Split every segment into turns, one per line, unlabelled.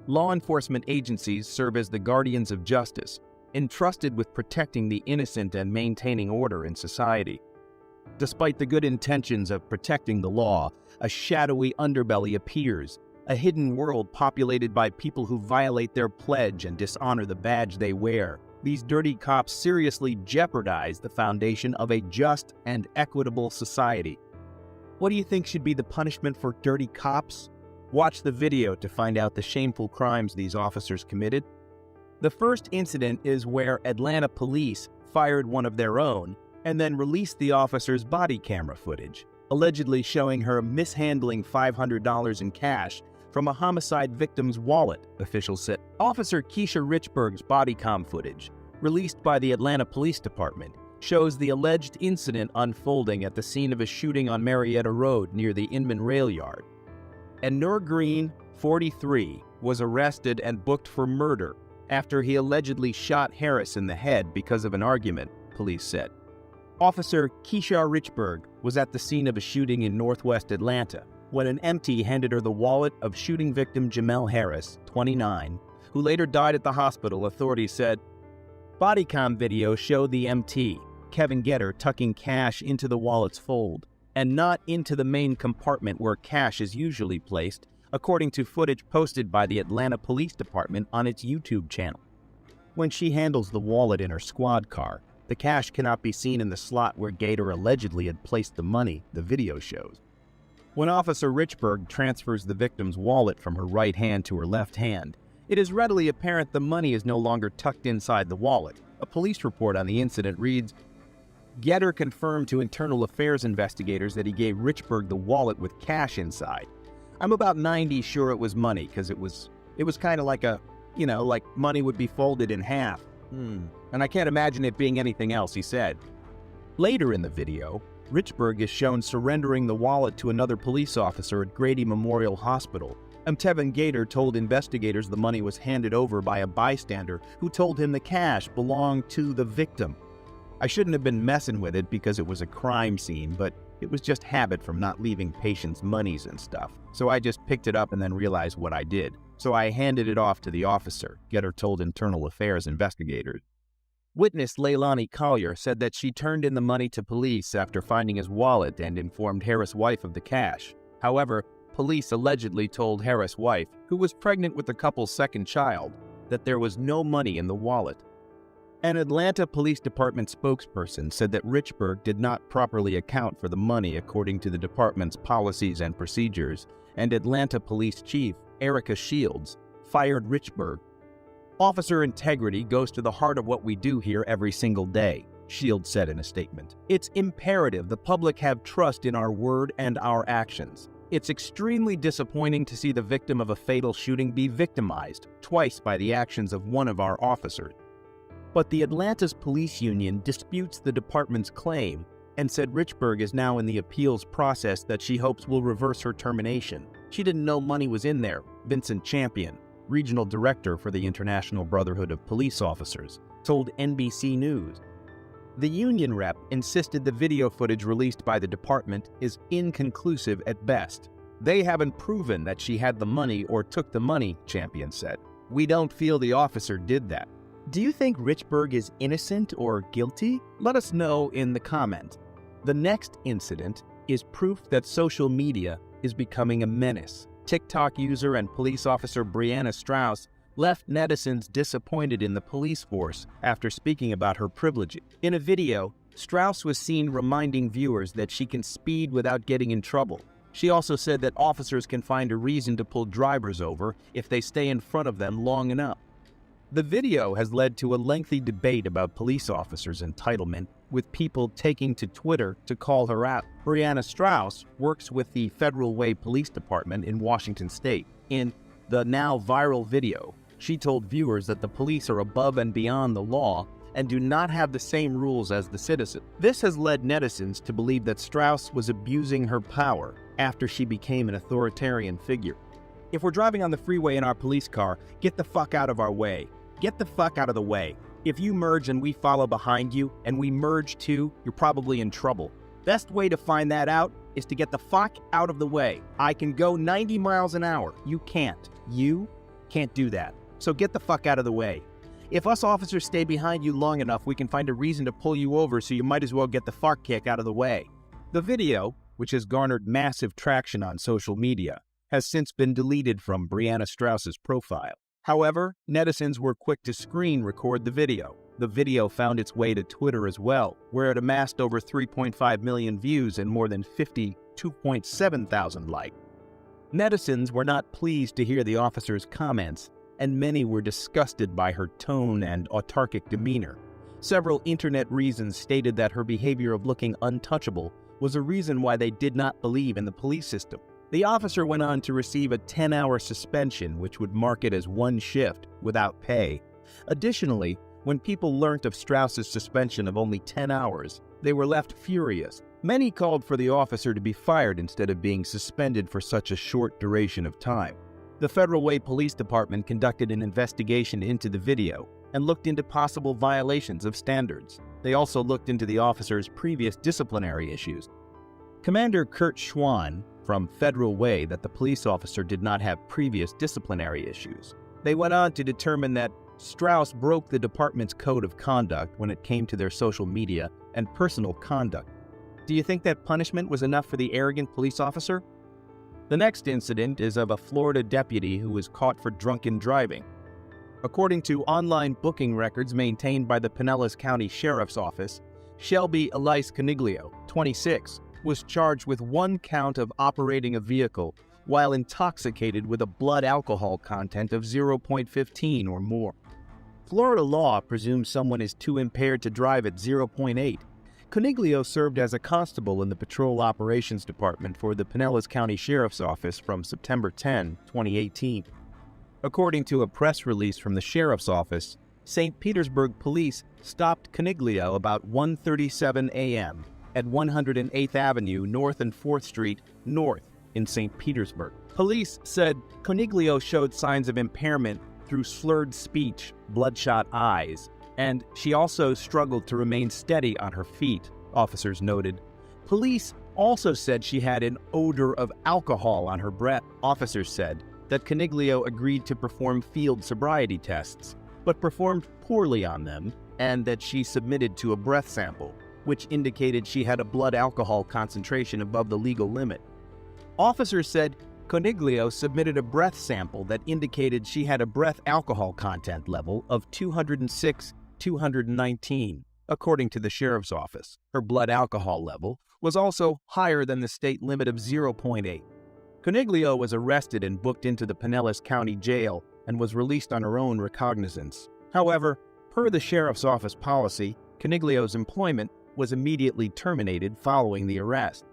Law enforcement agencies serve as the guardians of justice, entrusted with protecting the innocent and maintaining order in society. Despite the good intentions of protecting the law, a shadowy underbelly appears, a hidden world populated by people who violate their pledge and dishonor the badge they wear. These dirty cops seriously jeopardize the foundation of a just and equitable society. What do you think should be the punishment for dirty cops? Watch the video to find out the shameful crimes these officers committed. The first incident is where Atlanta police fired one of their own and then released the officer's body camera footage, allegedly showing her mishandling $500 in cash from a homicide victim's wallet, officials said. Officer Keisha Richburg's body cam footage, released by the Atlanta Police Department, shows the alleged incident unfolding at the scene of a shooting on Marietta Road near the Inman Rail Yard. And Nur Green, 43, was arrested and booked for murder after he allegedly shot Harris in the head because of an argument, police said. Officer Keisha Richburg was at the scene of a shooting in northwest Atlanta when an EMT handed her the wallet of shooting victim Jamel Harris, 29, who later died at the hospital, authorities said. Bodycam video showed the EMT, Kevin Getter, tucking cash into the wallet's fold and not into the main compartment where cash is usually placed, according to footage posted by the Atlanta Police Department on its YouTube channel. When she handles the wallet in her squad car, the cash cannot be seen in the slot where Gator allegedly had placed the money, the video shows. When Officer Richburg transfers the victim's wallet from her right hand to her left hand, it is readily apparent the money is no longer tucked inside the wallet. A police report on the incident reads, Getter confirmed to internal affairs investigators that he gave Richburg the wallet with cash inside. I'm about 90 sure it was money, because it was kind of like like money would be folded in half. And I can't imagine it being anything else, he said. Later in the video, Richburg is shown surrendering the wallet to another police officer at Grady Memorial Hospital. Tevin Gator told investigators the money was handed over by a bystander who told him the cash belonged to the victim. I shouldn't have been messing with it because it was a crime scene, but it was just habit from not leaving patients' monies and stuff. So I just picked it up and then realized what I did. So I handed it off to the officer, Getter told internal affairs investigators. Witness Leilani Collier said that she turned in the money to police after finding his wallet and informed Harris' wife of the cash. However, police allegedly told Harris' wife, who was pregnant with the couple's second child, that there was no money in the wallet. An Atlanta Police Department spokesperson said that Richburg did not properly account for the money according to the department's policies and procedures, and Atlanta Police Chief Erica Shields fired Richburg. Officer integrity goes to the heart of what we do here every single day, Shields said in a statement. It's imperative the public have trust in our word and our actions. It's extremely disappointing to see the victim of a fatal shooting be victimized twice by the actions of one of our officers. But the Atlanta's police union disputes the department's claim and said Richburg is now in the appeals process that she hopes will reverse her termination. She didn't know money was in there, Vincent Champion, regional director for the International Brotherhood of Police Officers, told NBC News. The union rep insisted the video footage released by the department is inconclusive at best. They haven't proven that she had the money or took the money, Champion said. We don't feel the officer did that. Do you think Richburg is innocent or guilty? Let us know in the comment. The next incident is proof that social media is becoming a menace. TikTok user and police officer Brianna Strauss left netizens disappointed in the police force after speaking about her privileges. In a video, Strauss was seen reminding viewers that she can speed without getting in trouble. She also said that officers can find a reason to pull drivers over if they stay in front of them long enough. The video has led to a lengthy debate about police officers' entitlement, with people taking to Twitter to call her out. Brianna Strauss works with the Federal Way Police Department in Washington State. In the now viral video, she told viewers that the police are above and beyond the law and do not have the same rules as the citizen. This has led netizens to believe that Strauss was abusing her power after she became an authoritarian figure. If we're driving on the freeway in our police car, get the fuck out of our way. Get the fuck out of the way. If you merge and we follow behind you, and we merge too, you're probably in trouble. Best way to find that out is to get the fuck out of the way. I can go 90 miles an hour. You can't. You Can't do that. So get the fuck out of the way. If us officers stay behind you long enough, we can find a reason to pull you over, so you might as well get the fart kick out of the way. The video, which has garnered massive traction on social media, has since been deleted from Brianna Strauss's profile. However, netizens were quick to screen record the video. The video found its way to Twitter as well, where it amassed over 3.5 million views and more than 52.7 thousand likes. Netizens were not pleased to hear the officer's comments, and many were disgusted by her tone and autarkic demeanor. Several internet reasons stated that her behavior of looking untouchable was a reason why they did not believe in the police system. The officer went on to receive a 10-hour suspension, which would mark it as one shift without pay. Additionally, when people learnt of Strauss's suspension of only 10 hours, they were left furious. Many called for the officer to be fired instead of being suspended for such a short duration of time. The Federal Way Police Department conducted an investigation into the video and looked into possible violations of standards. They also looked into the officer's previous disciplinary issues. Commander Kurt Schwann from Federal Way that the police officer did not have previous disciplinary issues. They went on to determine that Strauss broke the department's code of conduct when it came to their social media and personal conduct. Do you think that punishment was enough for the arrogant police officer? The next incident is of a Florida deputy who was caught for drunken driving. According to online booking records maintained by the Pinellas County Sheriff's Office, Shelby Elise Coniglio, 26, was charged with one count of operating a vehicle while intoxicated with a blood alcohol content of 0.15 or more. Florida law presumes someone is too impaired to drive at 0.8. Coniglio served as a constable in the Patrol Operations Department for the Pinellas County Sheriff's Office from September 10, 2018. According to a press release from the Sheriff's Office, St. Petersburg Police stopped Coniglio about 1:37 a.m. at 108th Avenue North and 4th Street North in St. Petersburg. Police said Coniglio showed signs of impairment through slurred speech, bloodshot eyes, and she also struggled to remain steady on her feet, officers noted. Police also said she had an odor of alcohol on her breath. Officers said that Coniglio agreed to perform field sobriety tests, but performed poorly on them, and that she submitted to a breath sample, which indicated she had a blood alcohol concentration above the legal limit. Officers said Coniglio submitted a breath sample that indicated she had a breath alcohol content level of 206/219, according to the Sheriff's Office. Her blood alcohol level was also higher than the state limit of 0.8. Coniglio was arrested and booked into the Pinellas County Jail and was released on her own recognizance. However, per the Sheriff's Office policy, Coniglio's employment was immediately terminated following the arrest.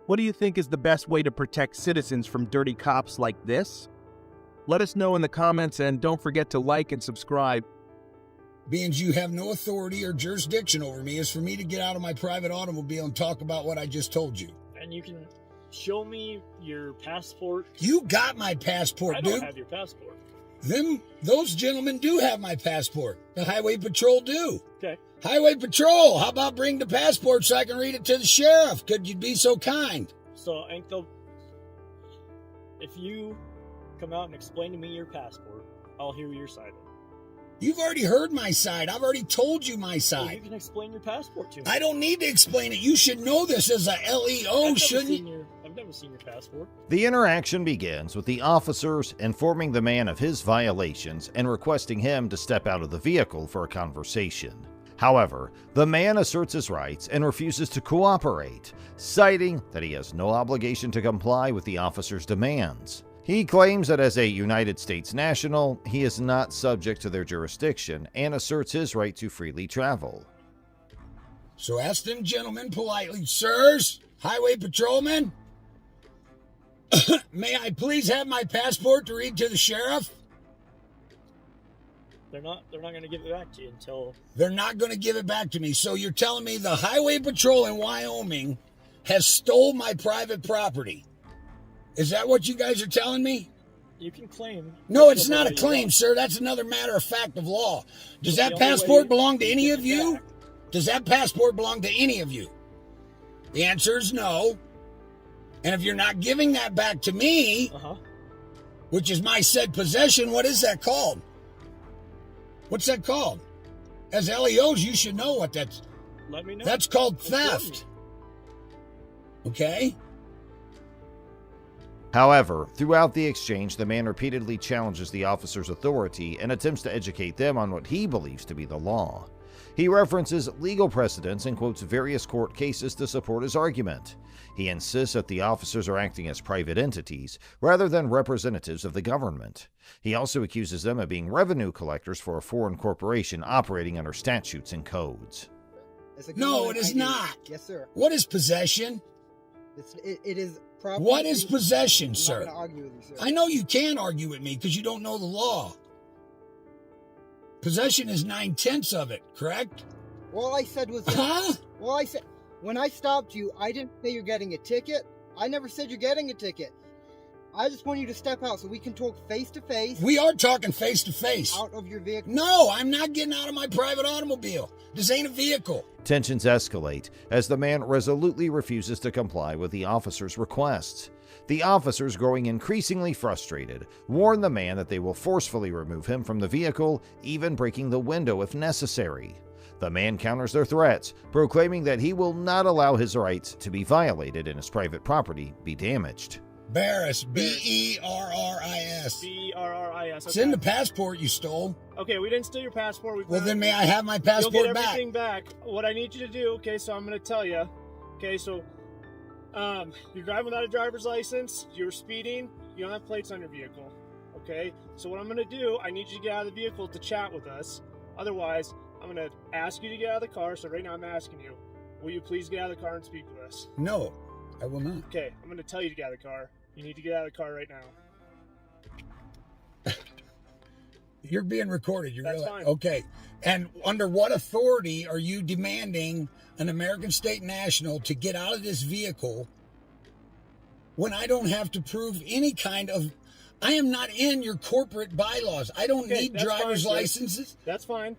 What do you think is the best way to protect citizens from dirty cops like this? Let us know in the comments, and don't forget to like and subscribe.
Being you have no authority or jurisdiction over me is for me to get out of my private automobile and talk about what I just told you.
And you can show me your passport.
You got my passport,
I
dude.
don't have your passport.
Those gentlemen do have my passport. The Highway Patrol do.
Okay.
Highway Patrol, how about bring the passport so I can read it to the sheriff? Could you be so kind?
So, Uncle, if you come out and explain to me your passport, I'll hear your side of it.
You've already heard my side. I've already told you my
Well,
side.
you can explain your passport to me.
I don't need to explain it. You should know this as a LEO, shouldn't you?
I've never seen your passport.
The interaction begins with the officers informing the man of his violations and requesting him to step out of the vehicle for a conversation. However, the man asserts his rights and refuses to cooperate, citing that he has no obligation to comply with the officer's demands. He claims that as a United States national, he is not subject to their jurisdiction and asserts his right to freely travel.
So ask them gentlemen politely, sirs, highway patrolmen, may I please have my passport to read to the sheriff?
They're not going to give it back to you until...
They're not going to give it back to me. So you're telling me the highway patrol in Wyoming has stole my private property? Is that what you guys are telling me?
You can claim...
No, it's not a claim, sir. That's another matter of fact of law. Does that passport belong to any of you? Does that passport belong to any of you? The answer is no. And if you're not giving that back to me, which is my said possession. What is that called? What's that called? As LEOs, you should know what that's.
Let me know.
That's called
Inform
theft.
me.
Okay?
However, throughout the exchange, the man repeatedly challenges the officer's authority and attempts to educate them on what he believes to be the law. He references legal precedents and quotes various court cases to support his argument. He insists that the officers are acting as private entities rather than representatives of the government. He also accuses them of being revenue collectors for a foreign corporation operating under statutes and codes.
No, it is not.
Yes, sir.
What is possession?
It is property.
What is possession,
I'm
sir?
not going to argue with you, sir.
I know you can argue with me because you don't know the law. Possession is 9/10 of it, correct?
All I said was...
Huh?
All I said... When I stopped you, I didn't say you're getting a ticket. I never said you're getting a ticket. I just want you to step out so we can talk face to face.
We are talking face to face.
Out of your vehicle.
No, I'm not getting out of my private automobile. This ain't a vehicle.
Tensions escalate as the man resolutely refuses to comply with the officer's requests. The officers, growing increasingly frustrated, warn the man that they will forcefully remove him from the vehicle, even breaking the window if necessary. The man counters their threats, proclaiming that he will not allow his rights to be violated and his private property be damaged.
Barris, B-E-R-R-I-S.
B-E-R-R-I-S.
It's in the passport you stole.
Okay, we didn't steal your passport.
Well, then may I have my
You'll
passport
get
back?
everything back. What I need you to do, okay, so I'm going to tell you. Okay, so you're driving without a driver's license. You're speeding. You don't have plates on your vehicle. Okay, so what I'm going to do, I need you to get out of the vehicle to chat with us. Otherwise, I'm going to ask you to get out of the car. So right now I'm asking you, will you please get out of the car and speak with us?
No, I will not.
Okay, I'm going to tell you to get out of the car. You need to get out of the car right now.
You're being recorded. You
That's
realize?
fine.
Okay. And under what authority are you demanding an American state national to get out of this vehicle when I don't have to prove any kind of... I am not in your corporate bylaws. I don't need
that's
driver's
fine, sir.
licenses.
That's fine.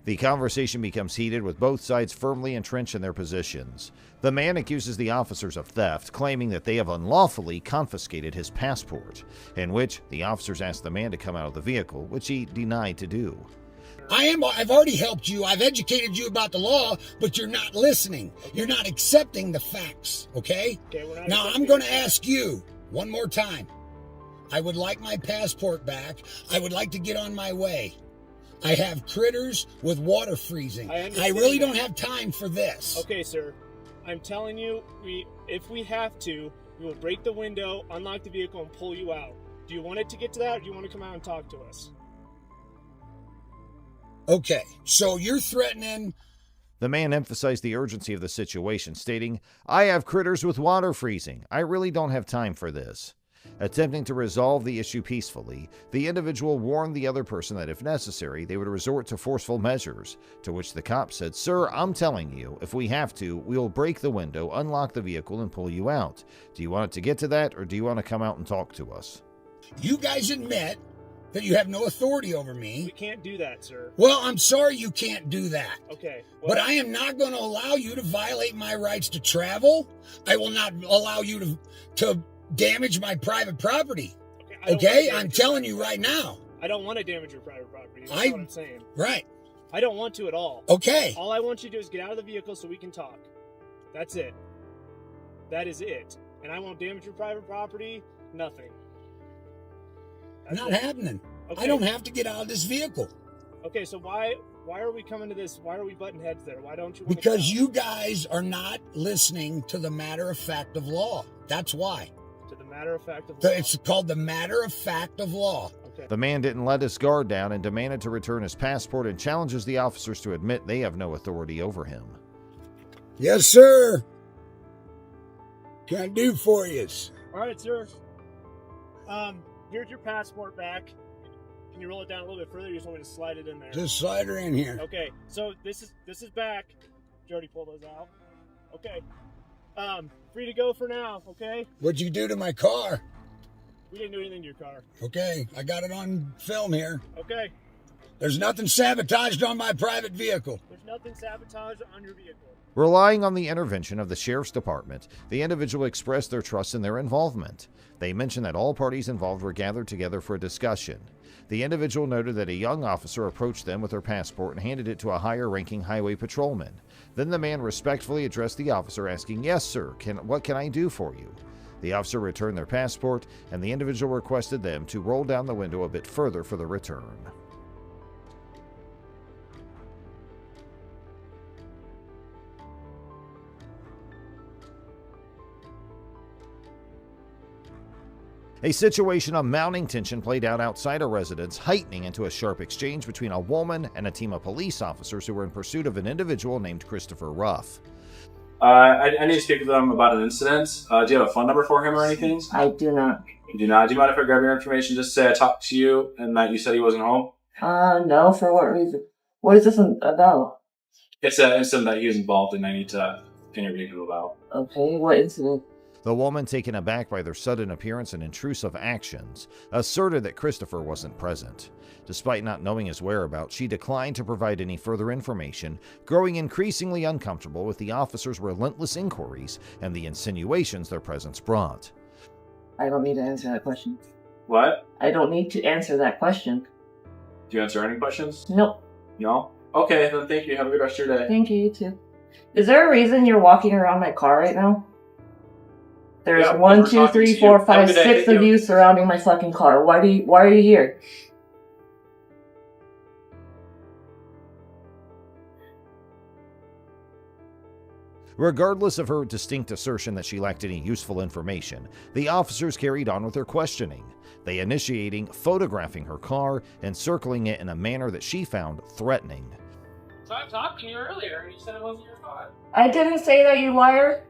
The conversation becomes heated with both sides firmly entrenched in their positions. The man accuses the officers of theft, claiming that they have unlawfully confiscated his passport, in which the officers ask the man to come out of the vehicle, which he denied to do.
I've already helped you. I've educated you about the law, but you're not listening. You're not accepting the facts, okay?
We're not
Now, I'm
accepting
going to
the facts.
ask you one more time. I would like my passport back. I would like to get on my way. I have critters with water freezing.
I
I
understand
really
that.
don't have time for this.
Okay, sir. I'm telling you, if we have to, we will break the window, unlock the vehicle, and pull you out. Do you want it to get to that, or do you want to come out and talk to us?
Okay, so you're threatening...
The man emphasized the urgency of the situation, stating, "I have critters with water freezing. I really don't have time for this." Attempting to resolve the issue peacefully, the individual warned the other person that if necessary, they would resort to forceful measures, to which the cop said, "Sir, I'm telling you, if we have to, we will break the window, unlock the vehicle, and pull you out. Do you want it to get to that, or do you want to come out and talk to us?"
You guys admit that you have no authority over me.
We can't do that, sir.
Well, I'm sorry you can't do that.
Okay.
But I am not going to allow you to violate my rights to travel. I will not allow you to damage my private property. Okay? I'm telling you right now.
I don't want to damage your private property. That's what I'm saying.
Right.
I don't want to at all.
Okay.
All I want you to do is get out of the vehicle so we can talk. That's it. That is it. And I won't damage your private property. Nothing. That's
Not happening.
Okay.
I don't have to get out of this vehicle.
Okay, so why are we coming to this? Why are we butting heads there? Why don't you?
Because you guys are not listening to the matter of fact of law. That's why.
To the matter of fact of law.
It's called the matter of fact of law.
Okay.
The man didn't let his guard down and demanded to return his passport and challenges the officers to admit they have no authority over him.
Yes, sir. Can I do for you?
All right, sir. Here's your passport back. Can you roll it down a little bit further? You just want me to slide it in there?
Just slide her in here.
Okay, so this is back. Did you already pull those out? Okay. Free to go for now, okay?
What'd you do to my car?
We didn't do anything to your car.
Okay, I got it on film here.
Okay.
There's nothing sabotaged on my private vehicle.
There's nothing sabotaged on your vehicle.
Relying on the intervention of the sheriff's department, the individual expressed their trust in their involvement. They mentioned that all parties involved were gathered together for a discussion. The individual noted that a young officer approached them with their passport and handed it to a higher-ranking highway patrolman. Then the man respectfully addressed the officer, asking, "Yes, sir, what can I do for you?" The officer returned their passport, and the individual requested them to roll down the window a bit further for the return. A situation of mounting tension played out outside a residence, heightening into a sharp exchange between a woman and a team of police officers who were in pursuit of an individual named Christopher Ruff.
I need to speak with them about an incident. Do you have a phone number for him or anything?
I do not.
You do not? Do you mind if I grab your information? Just say I talked to you and that you said he wasn't home?
No, for what reason? What is this about?
It's an incident that he was involved in. I need to interview him about.
Okay, what incident?
The woman, taken aback by their sudden appearance and intrusive actions, asserted that Christopher wasn't present. Despite not knowing his whereabouts, she declined to provide any further information, growing increasingly uncomfortable with the officers' relentless inquiries and the insinuations their presence brought.
I don't need to answer that question.
What?
I don't need to answer that question.
Do you answer any questions?
Nope.
No? Okay, then thank you. Have a good rest of your day.
Thank you, you too. Is there a reason you're walking around my car right now? There's
Yeah,
1,
we're
2,
talking
3,
to you.
4,
Have a
5,
good day.
6
Thank
of
you.
you surrounding my fucking car. Why are you here?
Regardless of her distinct assertion that she lacked any useful information, the officers carried on with their questioning, they initiating photographing her car and circling it in a manner that she found threatening.
So I talked to you earlier and you said it wasn't your car.
I didn't say that, you liar.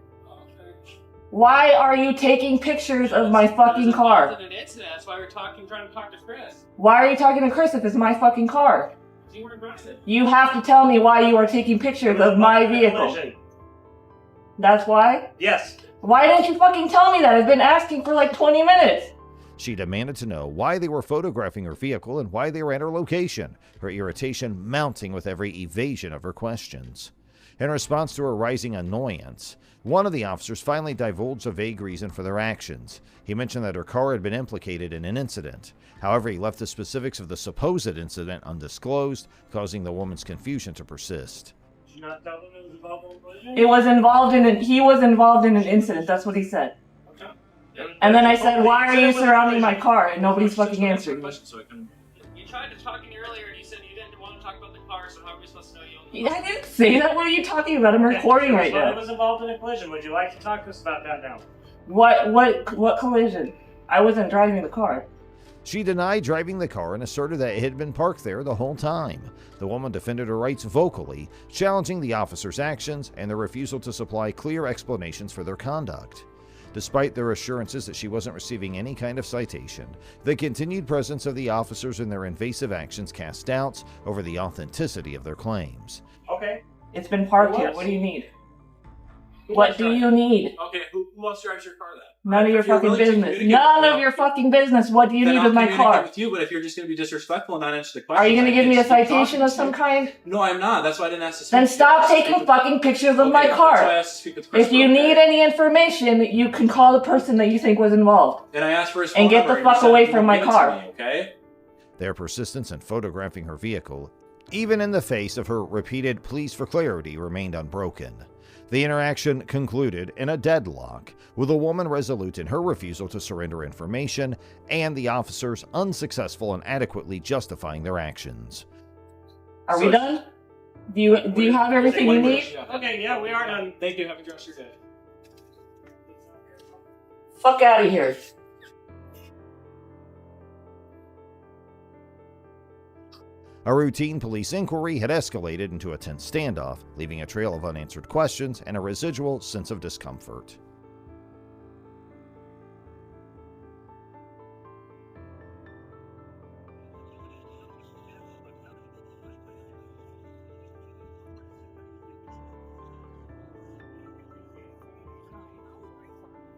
Why are you taking pictures of my fucking car?
That's why we're trying to talk to Chris.
Why are you talking to Chris if it's my fucking car?
You were aggressive.
You have to tell me why you are taking pictures of my vehicle. That's why?
Yes.
Why didn't you fucking tell me that? I've been asking for like 20 minutes.
She demanded to know why they were photographing her vehicle and why they were at her location, her irritation mounting with every evasion of her questions. In response to her rising annoyance, one of the officers finally divulged a vague reason for their actions. He mentioned that her car had been implicated in an incident. However, he left the specifics of the supposed incident undisclosed, causing the woman's confusion to persist.
Did you not tell them it was involved in a collision?
He was involved in an incident, that's what he said.
Okay.
And then I said, why are you surrounding my car? And nobody's fucking answering me.
You tried to talk to me earlier and you said you didn't want to talk about the car, so how are we supposed to know you?
I didn't say that. What are you talking about? I'm recording right
I
now.
was involved in a collision. Would you like to talk to us about that now?
What collision? I wasn't driving the car.
She denied driving the car and asserted that it had been parked there the whole time. The woman defended her rights vocally, challenging the officers' actions and their refusal to supply clear explanations for their conduct. Despite their assurances that she wasn't receiving any kind of citation, the continued presence of the officers and their invasive actions cast doubts over the authenticity of their claims.
Okay.
It's been parked here. What do you need? What do you need?
Okay, who else drives your car then?
None of your
If you're
fucking
willing to
business.
communicate
None
with
of
me,
your fucking business. What do you
then
need
I'll
with my
communicate
car?
with you, but if you're just going to be disrespectful and not answer the question,
Are you going to give me a citation of some kind?
No, I'm not. That's why I didn't ask to
Then
speak.
stop taking fucking pictures of my
Okay, that's why I
car.
asked to speak with Chris
If you
about
need
that.
any information, you can call the person that you think was involved.
And I asked for his phone
And get
number,
the
he
fuck
said
away
he
from
wouldn't
my
give it to
car.
me, okay?
Their persistence in photographing her vehicle, even in the face of her repeated pleas for clarity, remained unbroken. The interaction concluded in a deadlock, with the woman resolute in her refusal to surrender information and the officers unsuccessful in adequately justifying their actions.
Are we done? Do you have everything you need?
Okay, yeah, we are done.
Thank you. Have a good rest of your day.
Fuck out of here.
A routine police inquiry had escalated into a tense standoff, leaving a trail of unanswered questions and a residual sense of discomfort.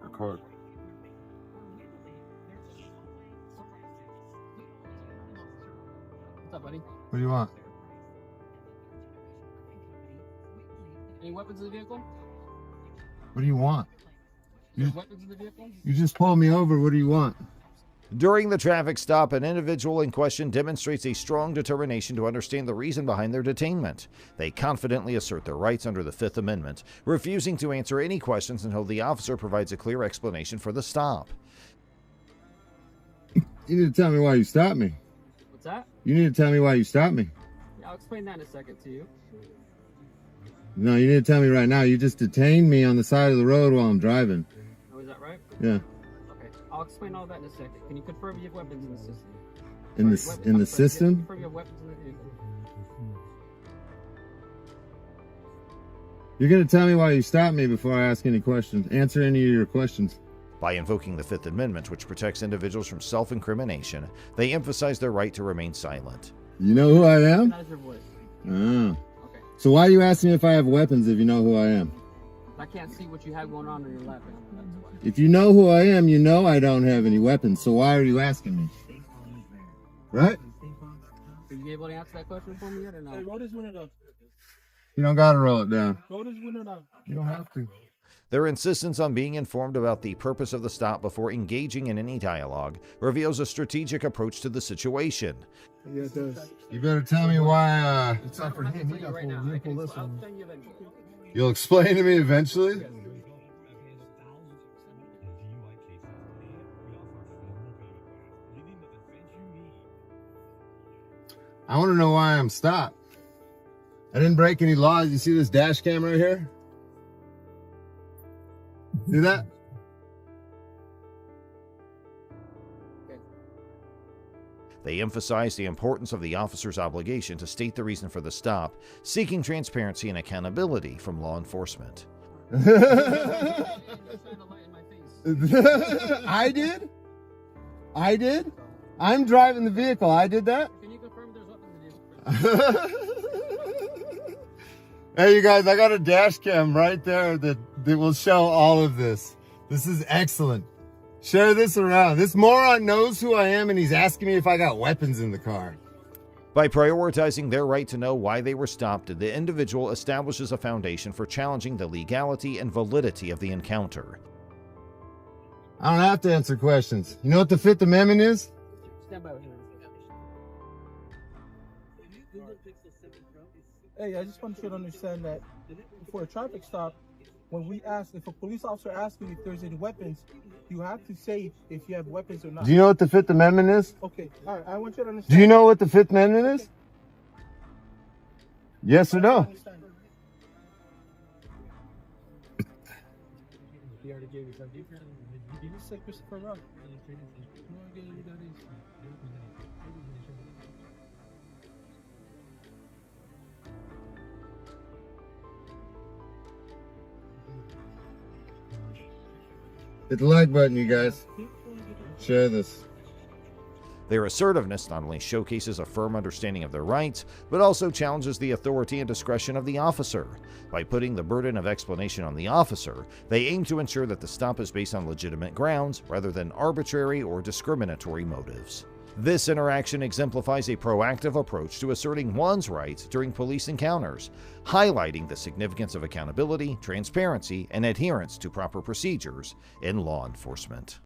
Record.
What's up, buddy?
What do you want?
Any weapons in the vehicle?
What do you want?
Weapons in the vehicle?
You just pulled me over. What do you want?
During the traffic stop, an individual in question demonstrates a strong determination to understand the reason behind their detainment. They confidently assert their rights under the Fifth Amendment, refusing to answer any questions until the officer provides a clear explanation for the stop.
You need to tell me why you stopped me.
What's that?
You need to tell me why you stopped me.
Yeah, I'll explain that in a second to you.
No, you need to tell me right now. You just detained me on the side of the road while I'm driving.
Oh, is that right?
Yeah.
Okay, I'll explain all that in a second. Can you confirm you have weapons in the system?
In the system?
Confirm you have weapons in the vehicle.
You're gonna tell me why you stopped me before I ask any questions. Answer any of your questions.
By invoking the Fifth Amendment, which protects individuals from self-incrimination, they emphasize their right to remain silent.
You know who I am?
Recognize your voice.
Ah.
Okay.
So why are you asking me if I have weapons if you know who I am?
I can't see what you have going on in your lap. That's why.
If you know who I am, you know I don't have any weapons. So why are you asking me? Right?
Are you able to answer that question for me yet or no?
Hey, roll this window down.
You don't gotta roll it down.
Roll this window down.
You don't have to.
Their insistence on being informed about the purpose of the stop before engaging in any dialogue reveals a strategic approach to the situation.
Yeah, it does. You better tell me why.
It's not for him.
You'll explain to me eventually. I want to know why I'm stopped. I didn't break any laws. You see this dash cam right here? See that?
They emphasize the importance of the officer's obligation to state the reason for the stop, seeking transparency and accountability from law enforcement.
I did? I did? I'm driving the vehicle. I did that?
Can you confirm there's weapons in the vehicle?
Hey, you guys, I got a dash cam right there that will show all of this. This is excellent. Share this around. This moron knows who I am and he's asking me if I got weapons in the car.
By prioritizing their right to know why they were stopped, the individual establishes a foundation for challenging the legality and validity of the encounter.
I don't have to answer questions. You know what the Fifth Amendment is?
Stand by with me.
Hey, I just want you to understand that for a traffic stop, if a police officer asks you if there's any weapons, you have to say if you have weapons or not.
Do you know what the Fifth Amendment is?
Okay, all right, I want you to understand.
Do you know what the Fifth Amendment is? Yes or no?
He already gave you something. You just say Christopher Rock.
Hit the like button, you guys. Share this.
Their assertiveness not only showcases a firm understanding of their rights, but also challenges the authority and discretion of the officer. By putting the burden of explanation on the officer, they aim to ensure that the stop is based on legitimate grounds rather than arbitrary or discriminatory motives. This interaction exemplifies a proactive approach to asserting one's rights during police encounters, highlighting the significance of accountability, transparency, and adherence to proper procedures in law enforcement.